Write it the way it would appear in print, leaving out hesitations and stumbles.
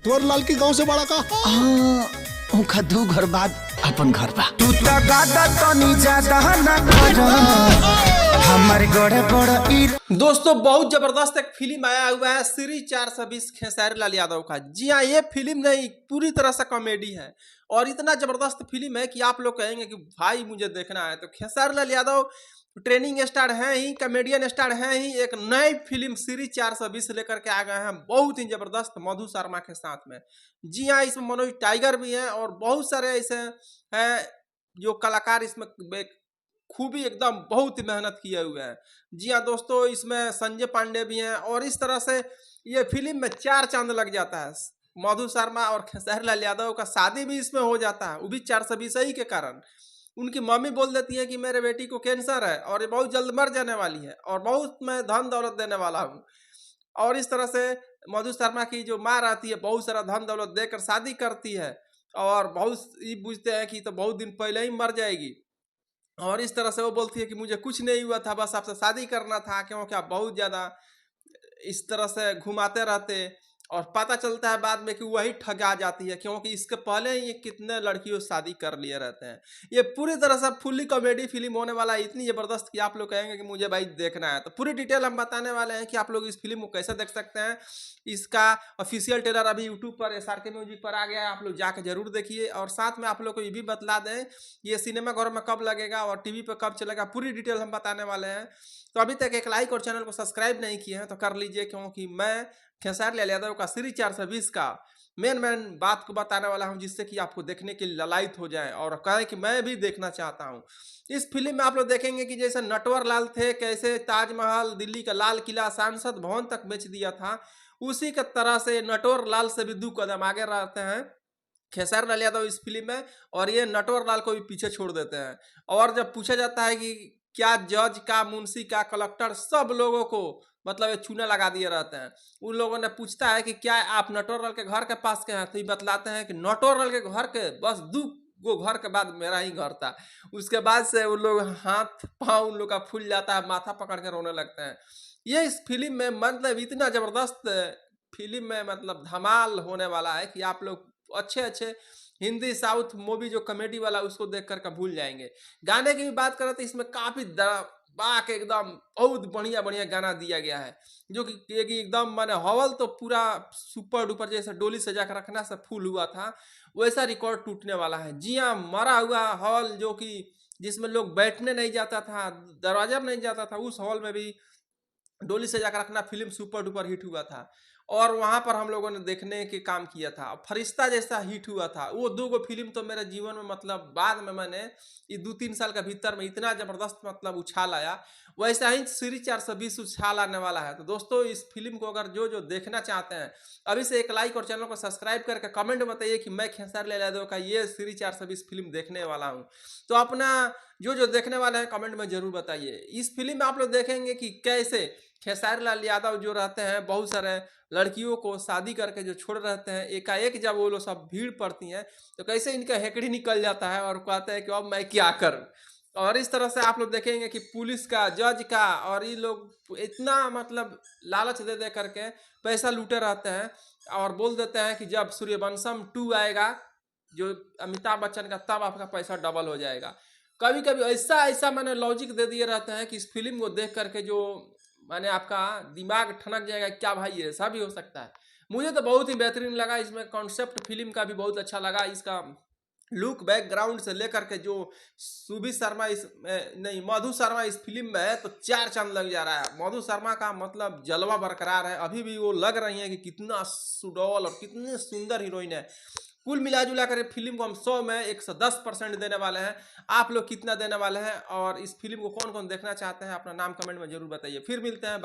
तोर लाल की गांव से बड़ा का उनका 2 घर बाद अपन घर बा। तू तो गादा तनी ज्यादा ना कर हमर गोड़ बड़ दोस्तों बहुत जबरदस्त एक फिल्म आया हुआ है श्री 420 खेसारी लाल यादव का। जी हाँ, ये फिल्म नहीं पूरी तरह से कॉमेडी है और इतना जबरदस्त फिल्म है कि आप लोग कहेंगे कि भाई मुझे देखना है। तो खेसारी लाल यादव ट्रेनिंग स्टार हैं ही, कॉमेडियन स्टार हैं ही, एक नई फिल्म श्री 420 लेकर के आ गए हैं बहुत ही जबरदस्त मधु शर्मा के साथ में। जी हाँ, इसमें मनोज टाइगर भी हैं और बहुत सारे ऐसे हैं जो कलाकार इसमें खूबी एकदम बहुत ही मेहनत किए हुए हैं। जी हाँ दोस्तों, इसमें संजय पांडे भी हैं और इस तरह से ये फिल्म में 4 चांद लग जाता है। मधु शर्मा और खेसारी लाल यादव का शादी भी इसमें हो जाता है, वो भी 420 ही के कारण। उनकी मम्मी बोल देती है कि मेरे बेटी को कैंसर है और ये बहुत जल्द मर जाने वाली है और बहुत मैं धन दौलत देने वाला हूँ। और इस तरह से मधु शर्मा की जो माँ रहती है बहुत सारा धन दौलत देकर शादी करती है और बहुत ये पूछते हैं कि तो बहुत दिन पहले ही मर जाएगी। और इस तरह से वो बोलती है कि मुझे कुछ नहीं हुआ था, बस आपसे शादी करना था, क्योंकि आप बहुत ज़्यादा इस तरह से घुमाते रहते। और पता चलता है बाद में कि वही ठगा जाती है, क्योंकि इसके पहले ही ये कितने लड़कियों से शादी कर लिए रहते हैं। ये पूरी तरह से फुल्ली कॉमेडी फिल्म होने वाला है, इतनी ज़बरदस्त कि आप लोग कहेंगे कि मुझे भाई देखना है। तो पूरी डिटेल हम बताने वाले हैं कि आप लोग इस फिल्म को कैसे देख सकते हैं। इसका ऑफिशियल ट्रेलर अभी यूट्यूब पर SRK म्यूजिक पर आ गया है, आप लोग जाकर जरूर देखिए। और साथ में आप लोग को ये भी बतला दें ये सिनेमा घर में कब लगेगा और TV पर कब चलेगा, पूरी डिटेल हम बताने वाले हैं। तो अभी तक एक लाइक और चैनल को सब्सक्राइब नहीं किए हैं तो कर लीजिए, क्योंकि मैं खेसारी लाल यादव का श्री 420 का मेन बात को बताने वाला हूं, जिससे कि आपको देखने के लिए ललायत हो जाए और कहें कि मैं भी देखना चाहता हूं। इस फिल्म में आप लोग देखेंगे कि जैसे नटवर लाल थे, कैसे ताजमहल, दिल्ली का लाल किला, संसद भवन तक बेच दिया था, उसी के तरह से नटवर लाल से भी 2 कदम आगे रहते हैं खेसारी लाल यादव इस फिल्म में। और ये नटवर लाल को भी पीछे छोड़ देते हैं। और जब पूछा जाता है कि क्या जज का, मुंशी का, कलेक्टर, सब लोगों को मतलब ये चूना लगा दिए रहते हैं। उन लोगों ने पूछता है कि क्या आप नटवर लाल के घर के पास के हैं, तो ये बतलाते हैं कि नटवर लाल के घर के बस 2 गो घर के बाद मेरा ही घर था। उसके बाद से उन लोग हाथ पाँव उन लोग का फूल जाता है, माथा पकड़ के रोने लगते हैं। ये इस फिल्म में मतलब इतना जबरदस्त फिल्म में मतलब धमाल होने वाला है कि आप लोग अच्छे अच्छे हिंदी साउथ मूवी जो कॉमेडी वाला उसको देख कर भूल जाएंगे। गाने की भी बात करें तो इसमें काफी बाक एकदम बहुत बढ़िया बढ़िया गाना दिया गया है, जो कि एकदम माने हवल तो पूरा सुपर डुपर जैसे डोली सजा कर रखना से फुल हुआ था, वैसा रिकॉर्ड टूटने वाला है। जी हाँ, मरा हुआ हॉल जो कि जिसमें लोग बैठने नहीं जाता था, दरवाजा में नहीं जाता था, उस हॉल में भी डोली से जाकर रखना फिल्म सुपर डुपर हिट हुआ था और वहां पर हम लोगों ने देखने के काम किया था। फरिश्ता जैसा हिट हुआ था। वो 2 गो फिल्म तो मेरे जीवन में मतलब बाद में मैंने ये 2-3 साल के भीतर में इतना जबरदस्त मतलब उछाल आया, वैसा ही श्री 420 उछाल आने वाला है। तो दोस्तों इस फिल्म को अगर जो जो देखना चाहते हैं अभी से एक लाइक और चैनल को सब्सक्राइब करके कमेंट बताइए कि मैं खेसारी लाल यादव का ये श्री 420 फिल्म देखने वाला हूँ। तो अपना जो जो देखने वाले हैं कमेंट में जरूर बताइए। इस फिल्म में आप लोग देखेंगे कि कैसे खेसारी लाल यादव जो रहते हैं बहुत सारे लड़कियों को शादी करके जो छोड़ रहते हैं, एकाएक जब वो लोग सब भीड़ पड़ती हैं तो कैसे इनका हेकड़ी निकल जाता है और कहते हैं कि अब मैं क्या करूं। और इस तरह से आप लोग देखेंगे कि पुलिस का, जज का और ये लोग इतना मतलब लालच दे दे करके पैसा लूटे रहते हैं और बोल देते हैं कि जब सूर्यवंशम 2 आएगा जो अमिताभ बच्चन का, तब आपका पैसा डबल हो जाएगा। कभी कभी ऐसा ऐसा मैंने लॉजिक दे दिए रहते हैं कि इस फिल्म को देख करके जो माने आपका दिमाग ठनक जाएगा, क्या भाई ये ऐसा भी हो सकता है। मुझे तो बहुत ही बेहतरीन लगा, इसमें कॉन्सेप्ट फिल्म का भी बहुत अच्छा लगा। इसका लुक बैकग्राउंड से लेकर के जो सुबी शर्मा इस नहीं मधु शर्मा इस फिल्म में है तो 4 चांद लग जा रहा है। मधु शर्मा का मतलब जलवा बरकरार है, अभी भी वो लग रही है कि कितना सुडौल और कितनी सुंदर हीरोइन है। कुल मिला जुला कर फिल्म को हम 100 में 110% देने वाले हैं। आप लोग कितना देने वाले हैं और इस फिल्म को कौन कौन देखना चाहते हैं अपना नाम कमेंट में जरूर बताइए। फिर मिलते हैं।